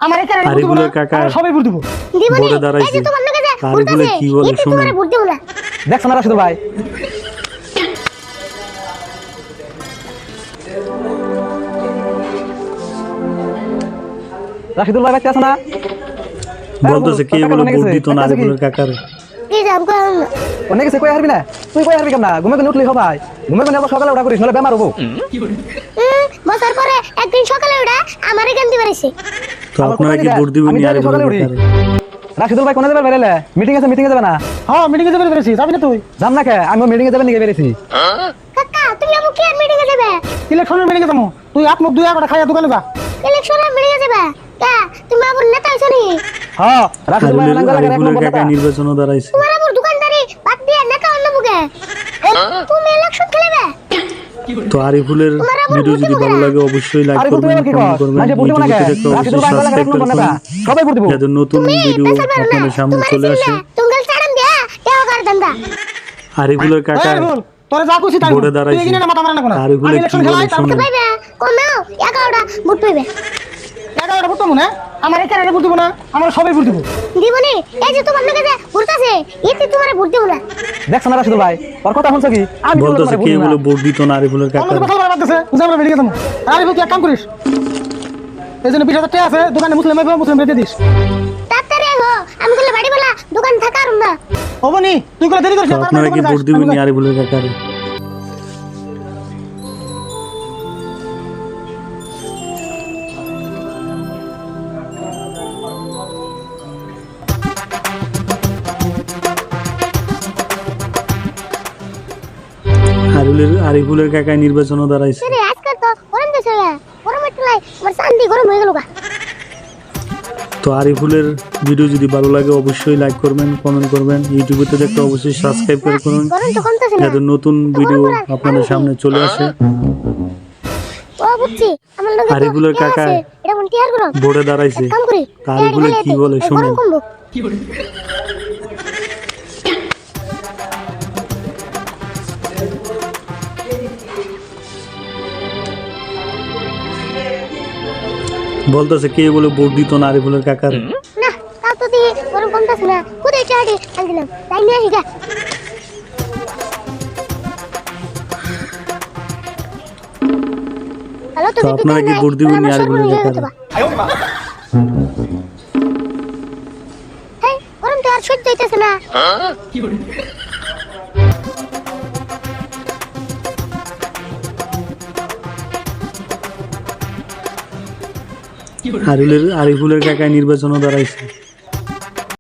আমার এখানে আরিফুলের কাকা সবাই ভোট দিব ভোটে দাঁড়াইছে। আরিফুলের কি বলে শুনুন। দেখছ না রাশিদুল ভাই, রাশিদুল ভাই বাচ্চা আছে না? বলতেছে কে বলে ভোট দিত না আরিফুলের কাকার। অনেক কিছু কই হারবি না, তুই কই হারবি কেমন? ঘুমে উঠলি হবাই, ঘুমে আবার সকালে ওঠা করিস, নাহলে বেমার হবো। বছর পরে একদিন সকালে ওঠা আমারে গান্তি বাড়াইছে। তো আপনারা কি ভোট দিবেন আরিফুলের কাকার? রাশিদুল ভাই কোনে যাবে বেরেলে? মিটিং আছে, মিটিং এ যাবে না? হ্যাঁ মিটিং এ যাবে বেরেছি, যাবি না তুই? যাম না কে, আমি মিটিং এ যাবে নিয়ে বেরেছি। কাকা তুমি আমু কি আর মিটিং এ যাবে? ইলেকশনের মিটিং এ যাবো, তুই আপ মুখ দুই আটা খাইয়া দোকানে যা। ইলেকশনের মিটিং এ যাবে কা তুমি আবুর নেতা হইছো নি? হ্যাঁ রাশিদুল ভাই নাঙ্গা লাগে এক আরিফুলের নম্বর কাকা নেতা। নির্বাচনে দাঁড়াইছে। তোমার আবুর দোকানদারি বাদ দিয়ে নেতা অন্য মুখে তুমি ইলেকশন খেলবে? তো আরিফুলের ভিডিও যদি ভালো লাগে অবশ্যই লাইক আরিফুল তুই করবেন, আবার কি কমেন্ট কর? করবেন, মাঝে ভোট দিব না কে? ইউটিউবে দেখতে রাশিদুল অবশ্যই ভাই নাঙ্গা লাগে এক সাবস্ক্রাইব নম্বর নেতা, করবেন সবাই ভোট দিব। যাতে নতুন ভিডিও আপনাদের সামনে চলে আসে। তুঙ্গল চাড়ান দিয়া দেও কর দান্দা। আরিফুলের কাকা আরিফুল তোরে যা কইছি তাই ভোটে তুই দাঁড়াইছে। এগিয়ে না মাথা মারা না কোনা। আরিফুলের ইলেকশন কি খেলাই বলে তার শুনুন। পাইবে কমেও 11টা ভোট পাইবে। 11টা ভোট পাবো না, আমার এখানে ভোট দিব না, আমার সবাই ভোট দিব। দিবনি এই যে তোমার লগে যে ঘুরতাছে এতে তোমারে ভোট দিব না। দেখছ না রাশিদুল ভাই, ওর কথা শুনছ কি? আমি তো বলতেছে তোমারে কে ভোট দিব বলে না। ভোট দিত না আরিফুলের কাকা। আমাদের কথা বলা বাদছে, বুঝা আমরা মিটিং এ যাবো। আরিফুল তুই এক কাম করিস, এই জন্য 20,000 টাকা আছে দোকানে মুসলিম ভাই মুসলিম রেখে দিস। তাড়াতাড়ি গো আমি কইলে বাড়ি বলা দোকান থাকা আর না। হবো নি, তুই করে দেরি করিস তো না, আপনারা কি ভোট দিবেন আরিফুলের কাকার? আরিফুলের কাকা নির্বাচনে দাঁড়াইছে। আরে আজকাল তো গরম দেশে গরম একটু লাই আমার চান্দি গরম হয়ে গেল গা। তো আরিফুলের ভিডিও যদি ভালো লাগে অবশ্যই লাইক করবেন, কমেন্ট করবেন, ইউটিউবে দেখতে অবশ্যই সাবস্ক্রাইব করে করুন গরম তো কমতেছে না। যাতে নতুন ভিডিও আপনাদের সামনে চলে আসে। ও বুঝছি আমার লগে তো আরিফুলের টিয়া কাকা আছে, এটা কোন টিয়ার গরম? ভোটে দাঁড়াইছে। কাম করি তা আরিফুলের কি বলে শুনুন। গরম কমবো। বলতেছে কে বলে ভোট দিত না আরিফুলের কাকার। না তাও তো দিয়ে গরম কমতেছে না। কোথায় চাড়ি আল দিলাম তাই নিয়ে আসি গা। হ্যালো তো আপনারা কি ভোট দিবেন আরিফুলের কাকার? হেই গরম তো আর সহ্য হইতেছে না। আরিফুলের কাকা নির্বাচনে দাঁড়াইছে।